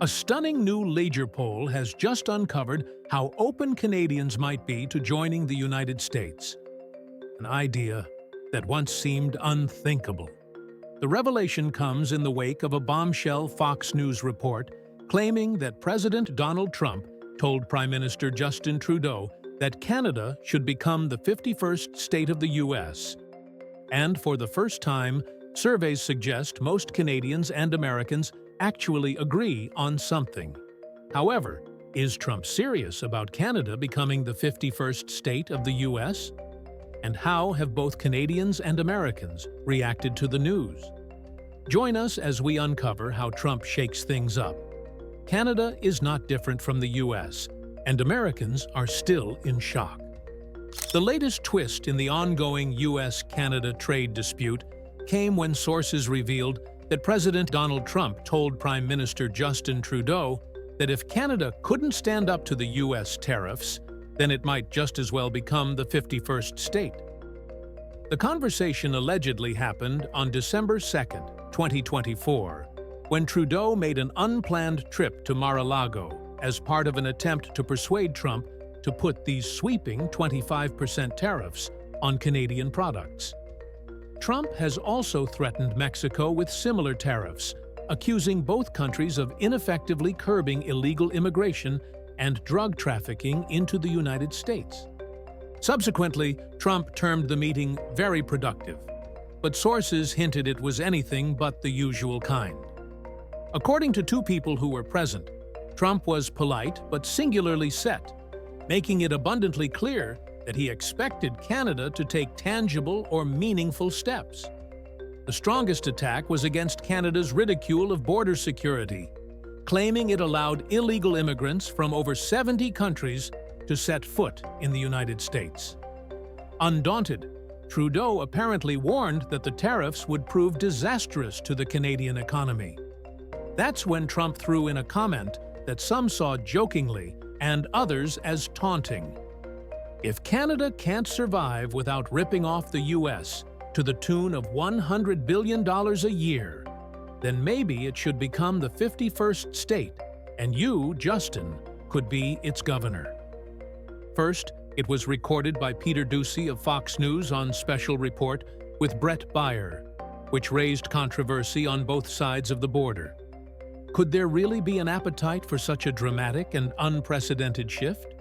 A stunning new Leger poll has just uncovered how open Canadians might be to joining the United States, an idea that once seemed unthinkable. The revelation comes in the wake of a bombshell Fox News report claiming that President Donald Trump told Prime Minister Justin Trudeau that Canada should become the 51st state of the U.S. And for the first time, surveys suggest most Canadians and Americans actually agree on something. However, is Trump serious about Canada becoming the 51st state of the U.S.? And how have both Canadians and Americans reacted to the news? Join us as we uncover how Trump shakes things up. Canada is not different from the U.S., and Americans are still in shock. The latest twist in the ongoing U.S. Canada trade dispute came when sources revealed that President Donald Trump told Prime Minister Justin Trudeau that if Canada couldn't stand up to the U.S. tariffs, then it might just as well become the 51st state. The conversation allegedly happened on December 2, 2024, when Trudeau made an unplanned trip to Mar-a-Lago as part of an attempt to persuade Trump to put these sweeping 25% tariffs on Canadian products. Trump has also threatened Mexico with similar tariffs, accusing both countries of ineffectively curbing illegal immigration and drug trafficking into the United States. Subsequently, Trump termed the meeting very productive, but sources hinted it was anything but the usual kind. According to two people who were present, Trump was polite but singularly set, making it abundantly clear that he expected Canada to take tangible or meaningful steps. The strongest attack was against Canada's ridicule of border security, claiming it allowed illegal immigrants from over 70 countries to set foot in the United States. Undaunted, Trudeau apparently warned that the tariffs would prove disastrous to the Canadian economy. That's when Trump threw in a comment that some saw jokingly and others as taunting. If Canada can't survive without ripping off the U.S. to the tune of $100 billion a year, then maybe it should become the 51st state, and you, Justin, could be its governor. First, it was recorded by Peter Doocy of Fox News on Special Report with Brett Baier, which raised controversy on both sides of the border. Could there really be an appetite for such a dramatic and unprecedented shift?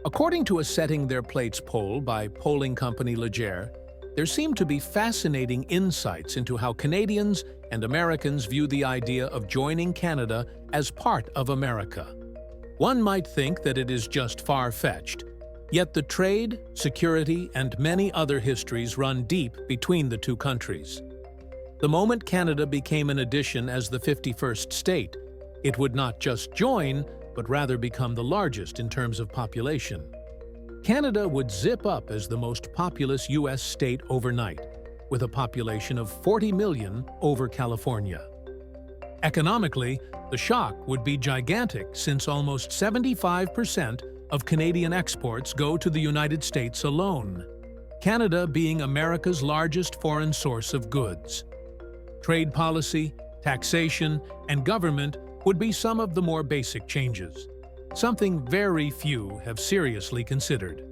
According to a Setting Their Plates poll by polling company Leger, there seem to be fascinating insights into how Canadians and Americans view the idea of joining Canada as part of America. One might think that it is just far-fetched, yet the trade, security, and many other histories run deep between the two countries. The moment Canada became an addition as the 51st state, it would not just join, but rather become the largest in terms of population. Canada would zip up as the most populous U.S. state overnight, with a population of 40 million over California. Economically, the shock would be gigantic since almost 75% of Canadian exports go to the United States alone, Canada being America's largest foreign source of goods. Trade policy, taxation, and government would be some of the more basic changes, something very few have seriously considered.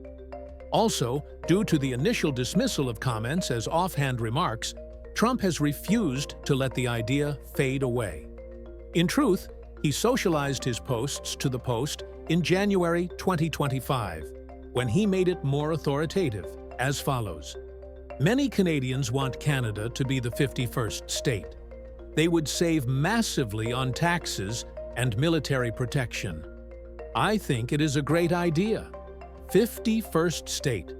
Also, due to the initial dismissal of comments as offhand remarks, Trump has refused to let the idea fade away. In truth, he socialized his posts to the Post in January 2025, when he made it more authoritative, as follows. Many Canadians want Canada to be the 51st state. They would save massively on taxes and military protection. I think it is a great idea. 51st state.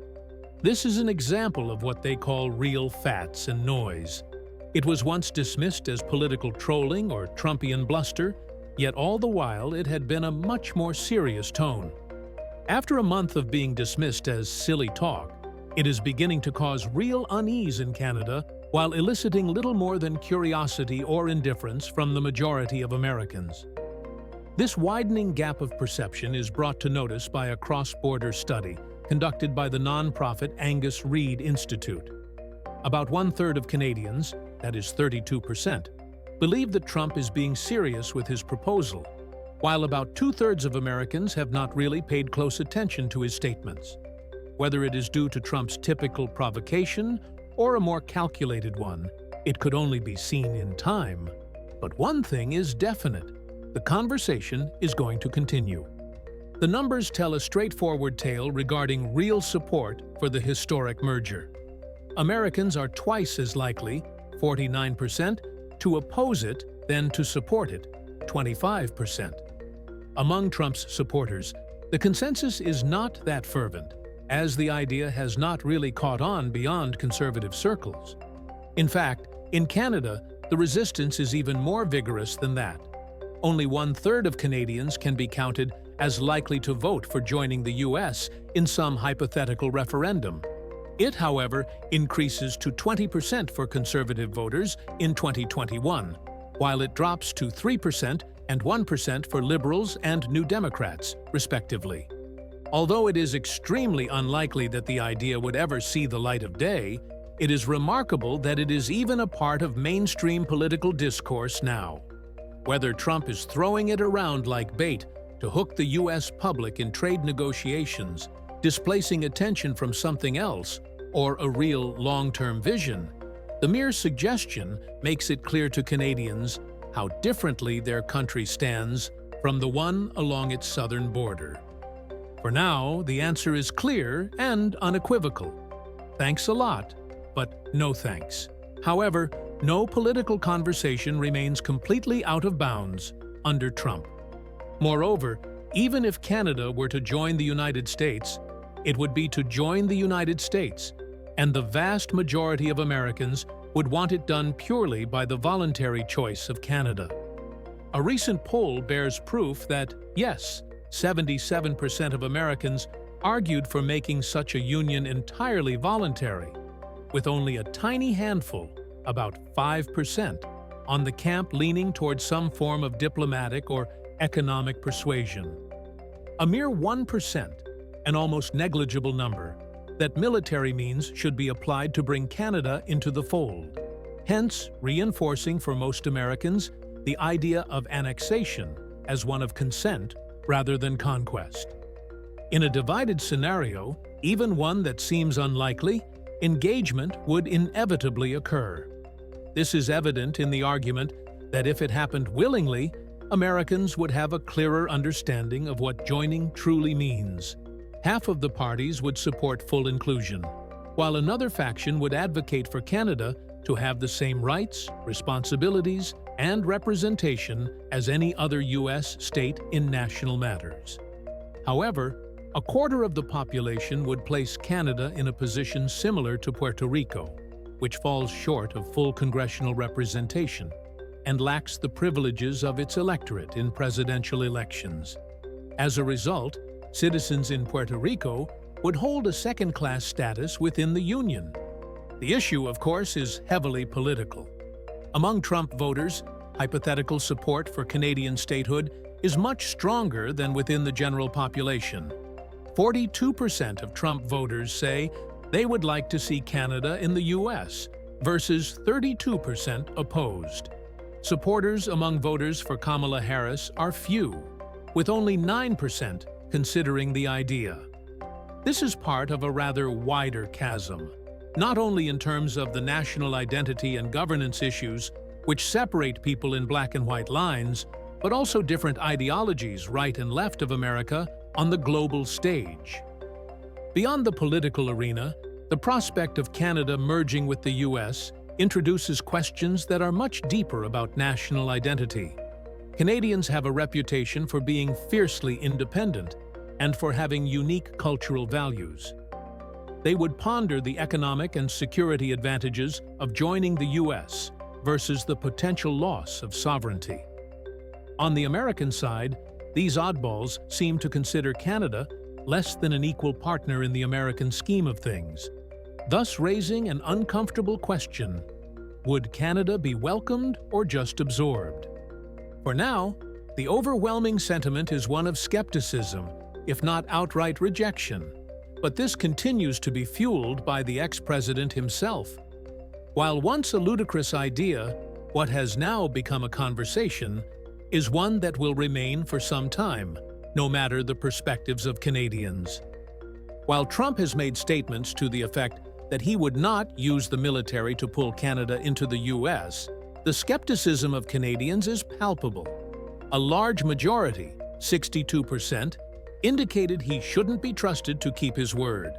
This is an example of what they call real fats and noise. It was once dismissed as political trolling or Trumpian bluster, yet all the while it had been a much more serious tone. After a month of being dismissed as silly talk, it is beginning to cause real unease in Canada while eliciting little more than curiosity or indifference from the majority of Americans. This widening gap of perception is brought to notice by a cross-border study conducted by the nonprofit Angus Reid Institute. About one-third of Canadians, that is 32%, believe that Trump is being serious with his proposal, while about two-thirds of Americans have not really paid close attention to his statements. Whether it is due to Trump's typical provocation or a more calculated one, it could only be seen in time. But one thing is definite: the conversation is going to continue. The numbers tell a straightforward tale regarding real support for the historic merger. Americans are twice as likely, 49%, to oppose it than to support it, 25%. Among Trump's supporters, the consensus is not that fervent, as the idea has not really caught on beyond conservative circles. In fact, in Canada, the resistance is even more vigorous than that. Only one-third of Canadians can be counted as likely to vote for joining the U.S. in some hypothetical referendum. It, however, increases to 20% for conservative voters in 2021, while it drops to 3% and 1% for Liberals and New Democrats, respectively. Although it is extremely unlikely that the idea would ever see the light of day, it is remarkable that it is even a part of mainstream political discourse now. Whether Trump is throwing it around like bait to hook the U.S. public in trade negotiations, displacing attention from something else, or a real long-term vision, the mere suggestion makes it clear to Canadians how differently their country stands from the one along its southern border. For now, the answer is clear and unequivocal. Thanks a lot, but no thanks. However, no political conversation remains completely out of bounds under Trump. Moreover, even if Canada were to join the United States, it would be to join the United States, and the vast majority of Americans would want it done purely by the voluntary choice of Canada. A recent poll bears proof that, yes, 77% of Americans argued for making such a union entirely voluntary, with only a tiny handful, about 5%, on the camp leaning towards some form of diplomatic or economic persuasion. A mere 1%, an almost negligible number, that military means should be applied to bring Canada into the fold, hence reinforcing for most Americans the idea of annexation as one of consent rather than conquest. In a divided scenario, even one that seems unlikely, engagement would inevitably occur. This is evident in the argument that if it happened willingly, Americans would have a clearer understanding of what joining truly means. Half of the parties would support full inclusion, while another faction would advocate for Canada to have the same rights, responsibilities, and representation as any other U.S. state in national matters. However, a quarter of the population would place Canada in a position similar to Puerto Rico, which falls short of full congressional representation and lacks the privileges of its electorate in presidential elections. As a result, citizens in Puerto Rico would hold a second-class status within the Union. The issue, of course, is heavily political. Among Trump voters, hypothetical support for Canadian statehood is much stronger than within the general population. 42% of Trump voters say they would like to see Canada in the U.S. versus 32% opposed. Supporters among voters for Kamala Harris are few, with only 9% considering the idea. This is part of a rather wider chasm, not only in terms of the national identity and governance issues, which separate people in black and white lines, but also different ideologies, right and left of America, on the global stage. Beyond the political arena, the prospect of Canada merging with the U.S. introduces questions that are much deeper about national identity. Canadians have a reputation for being fiercely independent and for having unique cultural values. They would ponder the economic and security advantages of joining the U.S. versus the potential loss of sovereignty. On the American side, these oddballs seem to consider Canada less than an equal partner in the American scheme of things, thus raising an uncomfortable question: would Canada be welcomed or just absorbed? For now, the overwhelming sentiment is one of skepticism, if not outright rejection, but this continues to be fueled by the ex-president himself. While once a ludicrous idea, what has now become a conversation, is one that will remain for some time, no matter the perspectives of Canadians. While Trump has made statements to the effect that he would not use the military to pull Canada into the U.S., the skepticism of Canadians is palpable. A large majority, 62%, indicated he shouldn't be trusted to keep his word.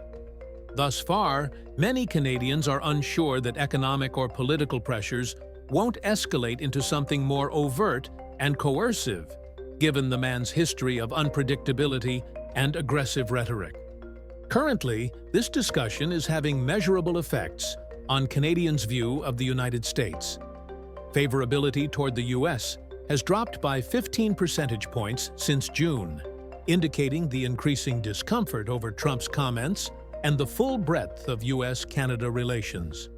Thus far, many Canadians are unsure that economic or political pressures won't escalate into something more overt and coercive, given the man's history of unpredictability and aggressive rhetoric. Currently, this discussion is having measurable effects on Canadians' view of the United States. Favorability toward the U.S. has dropped by 15 percentage points since June, indicating the increasing discomfort over Trump's comments and the full breadth of U.S. Canada relations.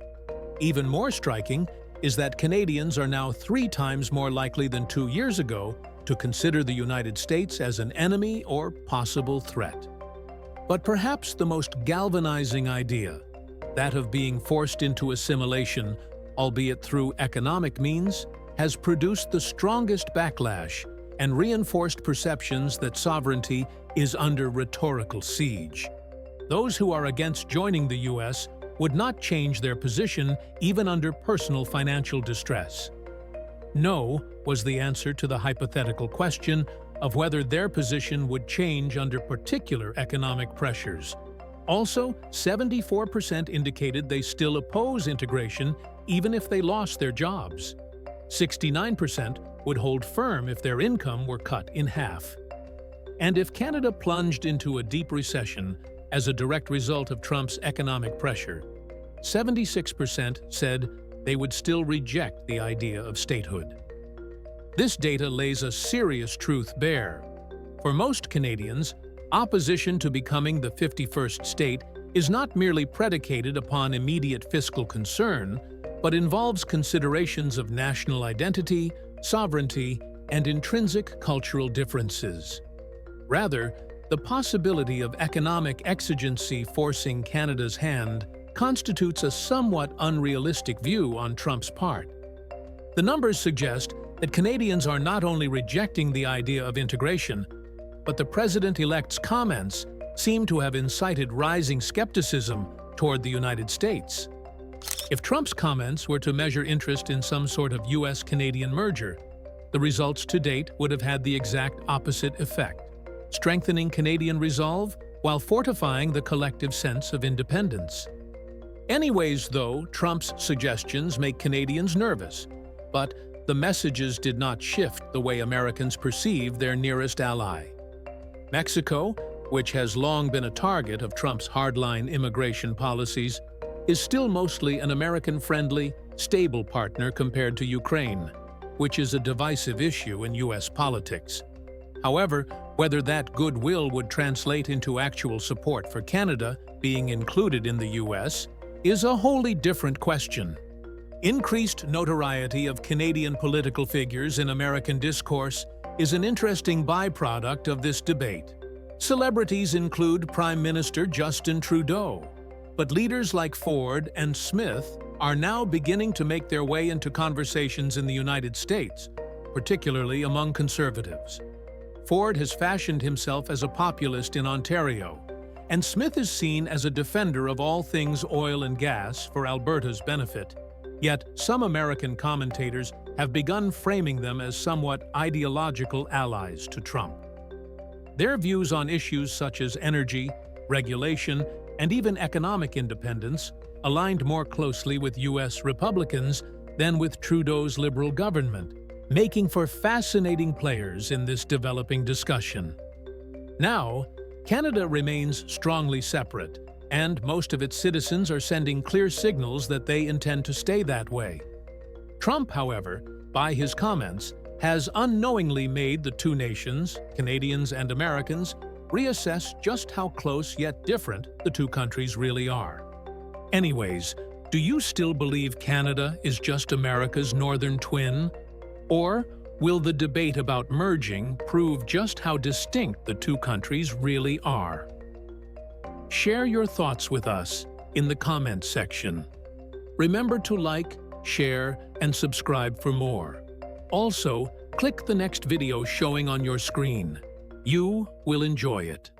Even more striking is that Canadians are now 3 times more likely than 2 years ago to consider the United States as an enemy or possible threat. But perhaps the most galvanizing idea, that of being forced into assimilation, albeit through economic means, has produced the strongest backlash and reinforced perceptions that sovereignty is under rhetorical siege. Those who are against joining the U.S. would not change their position even under personal financial distress. No was the answer to the hypothetical question of whether their position would change under particular economic pressures. Also, 74% indicated they still oppose integration even if they lost their jobs. 69% would hold firm if their income were cut in half. And if Canada plunged into a deep recession as a direct result of Trump's economic pressure, 76% said they would still reject the idea of statehood. This data lays a serious truth bare. For most Canadians, opposition to becoming the 51st state is not merely predicated upon immediate fiscal concern, but involves considerations of national identity, sovereignty, and intrinsic cultural differences. Rather, the possibility of economic exigency forcing Canada's hand constitutes a somewhat unrealistic view on Trump's part. The numbers suggest that Canadians are not only rejecting the idea of integration, but the president-elect's comments seem to have incited rising skepticism toward the United States. If Trump's comments were to measure interest in some sort of U.S.-Canadian merger, the results to date would have had the exact opposite effect, strengthening Canadian resolve while fortifying the collective sense of independence. Anyways, though, Trump's suggestions make Canadians nervous, but the messages did not shift the way Americans perceive their nearest ally. Mexico, which has long been a target of Trump's hardline immigration policies, is still mostly an American-friendly, stable partner compared to Ukraine, which is a divisive issue in U.S. politics. However, whether that goodwill would translate into actual support for Canada being included in the U.S. is a wholly different question. Increased notoriety of Canadian political figures in American discourse is an interesting byproduct of this debate. Celebrities include Prime Minister Justin Trudeau, but leaders like Ford and Smith are now beginning to make their way into conversations in the United States, particularly among conservatives. Ford has fashioned himself as a populist in Ontario, and Smith is seen as a defender of all things oil and gas for Alberta's benefit. Yet, some American commentators have begun framing them as somewhat ideological allies to Trump. Their views on issues such as energy, regulation, and even economic independence aligned more closely with U.S. Republicans than with Trudeau's Liberal government, making for fascinating players in this developing discussion. Now, Canada remains strongly separate, and most of its citizens are sending clear signals that they intend to stay that way. Trump, however, by his comments, has unknowingly made the two nations, Canadians and Americans, reassess just how close yet different the two countries really are. Anyways, do you still believe Canada is just America's northern twin? Or will the debate about merging prove just how distinct the two countries really are? Share your thoughts with us in the comments section. Remember to like, share, and subscribe for more. Also, Click the next video showing on your screen. You will enjoy it.